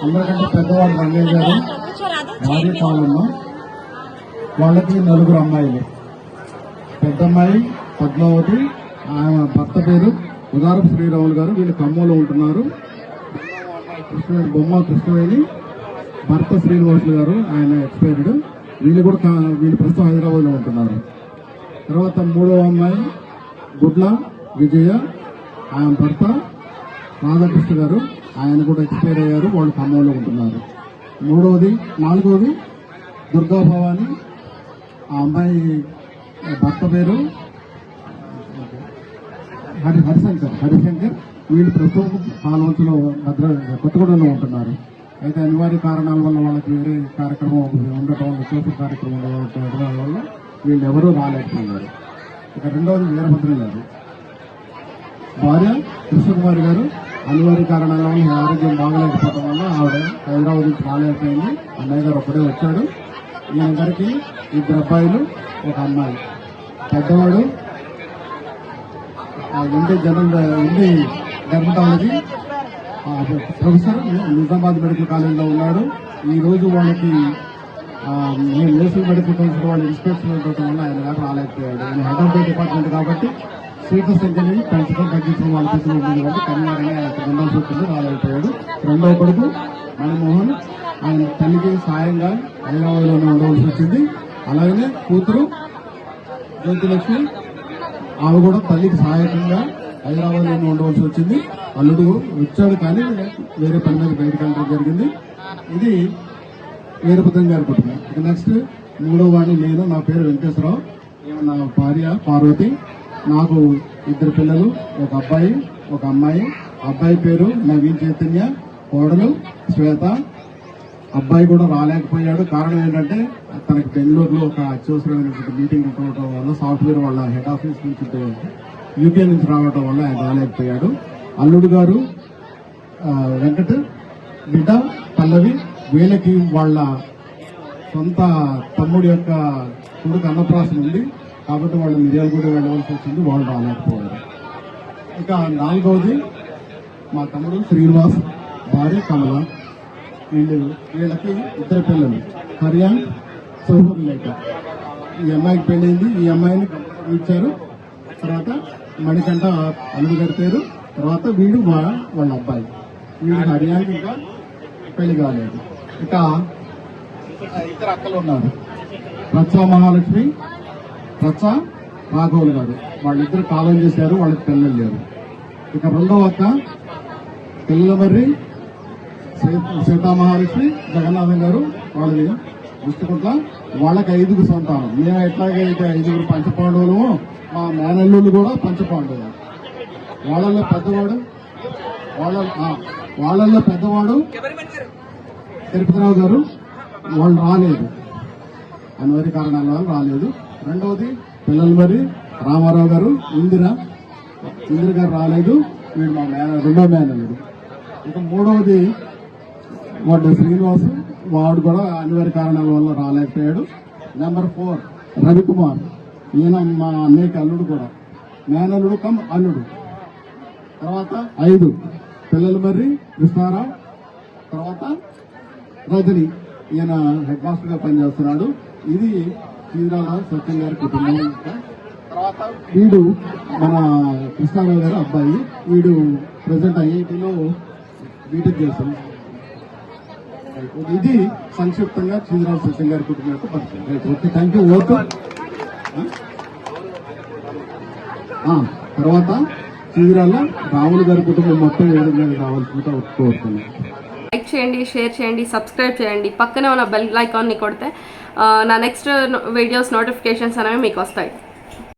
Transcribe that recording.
అందరికంటే పెద్దవాళ్ళు రంగయ్య గారు భార్య కావాలమ్మ. వాళ్ళకి 4 అమ్మాయిలు. పెద్దమ్మాయి పద్మావతి, ఆమె భర్త పేరు ఉదారపు శ్రీరాములు గారు. వీళ్ళు ఖమ్మంలో ఉంటున్నారు. బొమ్మ కృష్ణవేణి, భర్త శ్రీనివాసులు గారు, ఆయన ఎక్స్పైర్డ్. వీళ్ళు ప్రస్తుతం హైదరాబాద్ లో ఉంటున్నారు. తర్వాత 3వ అమ్మాయి గుడ్ల విజయ, ఆయన భర్త రాధాకృష్ణ గారు, ఆయన కూడా ఎక్స్పైర్ అయ్యారు. వాళ్ళు ఖమ్మంలో ఉంటున్నారు. 4వది దుర్గా భవాని, ఆ అమ్మాయి భర్త పేరు హరిశంకర్. వీళ్ళు ప్రస్తుతం పాలవంచులో కొత్తగూడెంలో ఉంటున్నారు. అయితే అనివార్య కారణాల వల్ల వాళ్ళకి వేరే కార్యక్రమం ఉండటం వల్ల, సోషల్ కార్యక్రమం ఉండటం వల్ల వీళ్ళు ఎవరూ రాలేకపోయినారు. ఇక 2వది వీరభద్రం గారు, భార్య కృష్ణకుమారి గారు. అనివార్య కారణాల వల్ల ఆరోగ్యం బాగలేకపోవడం వల్ల ఆవిడ హైదరాబాద్ నుంచి రాలేకపోయింది. అన్నయ్య గారు ఒక్కడే వచ్చాడు. ఈయన గారికి 2 అబ్బాయిలు, 1 అమ్మాయి. పెద్దవాడు ఇండి డెర్మటాలజీ ప్రొఫెసర్, నిజామాబాద్ మెడికల్ కాలేజీలో ఉన్నాడు. ఈ రోజు వాళ్ళకి నేషనల్ మెడికల్ కౌన్సిల్ వాళ్ళు ఇన్స్పెక్షన్ ఉండటం వల్ల ఆయన గారు రాలేకపోయాడు. ఆయన హెడ్ ఆఫ్ ది డిపార్ట్మెంట్ కాబట్టి సీట్ల సంఖ్యని పెంచడం తగ్గించడం వాళ్ళ చేతిలో ఉంటుంది కాబట్టి కన్వీనర్గా ఆయన ఉండాల్సి వచ్చింది, రాలేకపోయాడు. 2వ కొడుకు మణిమోహన్, ఆయన తల్లికి సాయంగా హైదరాబాద్లోనే ఉండవలసి వచ్చింది. అలాగనే కూతురు జ్యోతిలక్ష్మి, ఆమె కూడా తల్లికి సహాయకంగా హైదరాబాద్లోనే ఉండవలసి వచ్చింది. అల్లుడు వచ్చాడు కానీ వేరే పని మీద బయటకు వెళ్ళడం జరిగింది. ఇది వీరభద్రం గారి కుటుంబం. ఇక నెక్స్ట్ 3వ వాడిని నేను. నా పేరు వెంకటేశ్వరరావు, నా భార్య పార్వతి. నాకు 2 పిల్లలు, 1 అబ్బాయి, 1 అమ్మాయి. అబ్బాయి పేరు నవీన్ చైతన్య, కోడలు శ్వేత. అబ్బాయి కూడా రాలేకపోయాడు. కారణం ఏంటంటే తనకి బెంగళూరులో ఒక అత్యవసరమైనటువంటి మీటింగ్ ఉండటం వల్ల, సాఫ్ట్వేర్ వాళ్ళ హెడ్ ఆఫీస్ నుంచి యూకే నుంచి రావడం వల్ల ఆయన రాలేకపోయాడు. అల్లుడు గారు వెంకట్, బిడ్డ పల్లవి. వీళ్ళకి వాళ్ళ సొంత తమ్ముడి యొక్క కొడుకు అన్నప్రాసన ఉంది కాబట్టి వాళ్ళు మిర్యాలగూడ వెళ్ళవలసి వచ్చింది, వాళ్ళు రాలేకపోయారు. ఇక 4వది మా తమ్ముడు శ్రీనివాస్, భార్య కమల. వీళ్ళకి 2 పిల్లలు, హరియాన్, సౌహర్లేఖ. ఈ అమ్మాయికి పెళ్ళైంది. ఈ అమ్మాయిని ఇచ్చారు. తర్వాత మణికంఠ అల్లుడు గారి పేరు. తర్వాత వీడు వాళ్ళ అబ్బాయి. వీడికి హరియాన్కి ఇంకా పెళ్లి కాలేదు. ఇక 2 అక్కలు ఉన్నారు, రచ్చ మహాలక్ష్మి, రచ్చ రాఘవులు గారు. వాళ్ళిద్దరు కాలం చేశారు, వాళ్ళకి పిల్లలు లేరు. ఇక 2వ అక్క పిల్లమర్రి సీతామహాలక్ష్మి, జగన్నాథం గారు. వాళ్ళది విష్ణుకుంట్ల. వాళ్ళకి 5 సంతానం. మేము ఎట్లాగైతే 5 పంచపాండవులమో మా మేనల్లుళ్ళు కూడా పంచపాండవులు. వాళ్ళల్లో పెద్దవాడు తిరుపతిరావు గారు. వాళ్ళు రాలేదు, అనివార్య కారణాల వల్ల రాలేదు. 2వది పిల్లలు మరి రామారావు గారు, ఇందిర గారు రాలేదు. వీడు మా 2వ మేనల్లుడు. ఇక 3వది వాడు శ్రీనివాసు, వాడు కూడా అనివార్య కారణాల వల్ల రాలేకపోయాడు. నెంబర్ 4 రవికుమార్. ఈయన మా అన్నయ్యకి అల్లుడు కూడా, మేనల్లుడు కమ్ అల్లుడు. తర్వాత 5 పిల్లలు మర్రి కృష్ణారావు. తర్వాత రజని, ఈయన హెడ్ మాస్టర్ గా పనిచేస్తున్నాడు. ఇది చీరాల సత్యం గారి కుటుంబం. తర్వాత వీడు మన కృష్ణారావు గారు అబ్బాయి. వీడు ప్రజెంట్ ఐఐటిలో బీటెక్ చేస్తాడు. ఇది సంక్షిప్తంగా చీరాల సత్యం గారి కుటుంబం యొక్క పరిచయం. Okay, thank you. ఓకే. తర్వాత చీరాల రాములు గారి కుటుంబం మొత్తం ఏ విధంగా రావాల్సిందిగా కోరుతున్నాను. లైక్ చేయండి, షేర్ చేయండి, సబ్స్క్రైబ్ చేయండి. పక్కనే ఉన్న బెల్ ఐకాన్ని కొడితే నా నెక్స్ట్ వీడియోస్ నోటిఫికేషన్స్ అనేవి మీకు వస్తాయి.